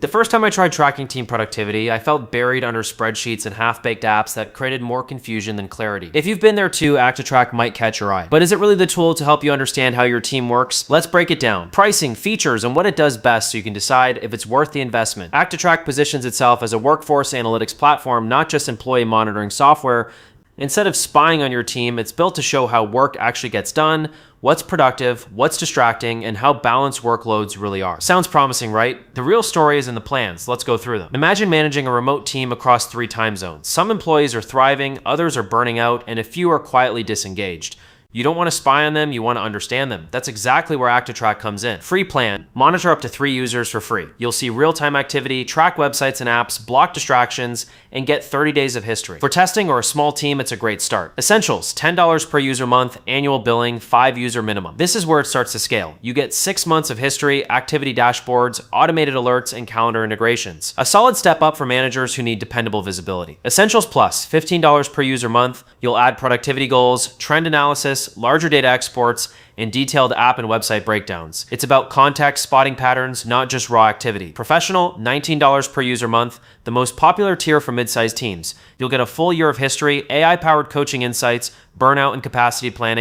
The first time I tried tracking team productivity, I felt buried under spreadsheets and half-baked apps that created more confusion than clarity. If you've been there too, ActivTrak might catch your eye. But is it really the tool to help you understand how your team works? Let's break it down. Pricing, features, and what it does best so you can decide if it's worth the investment. ActivTrak positions itself as a workforce analytics platform, not just employee monitoring software. Instead of spying on your team, it's built to show how work actually gets done, what's productive, what's distracting, and how balanced workloads really are. Sounds promising, right? The real story is in the plans. Let's go through them. Imagine managing a remote team across 3 time zones. Some employees are thriving, others are burning out, and a few are quietly disengaged. You don't want to spy on them, you want to understand them. That's exactly where ActivTrak comes in. Free plan, monitor up to 3 users for free. You'll see real-time activity, track websites and apps, block distractions, and get 30 days of history. For testing or a small team, it's a great start. Essentials, $10 per user month, annual billing, 5 user minimum. This is where it starts to scale. You get 6 months of history, activity dashboards, automated alerts, and calendar integrations. A solid step up for managers who need dependable visibility. Essentials Plus, $15 per user month. You'll add productivity goals, trend analysis, larger data exports, and detailed app and website breakdowns. It's about context spotting patterns, not just raw activity. Professional, $19 per user month, the most popular tier for mid-sized teams. You'll get a full year of history, AI-powered coaching insights, burnout and capacity planning,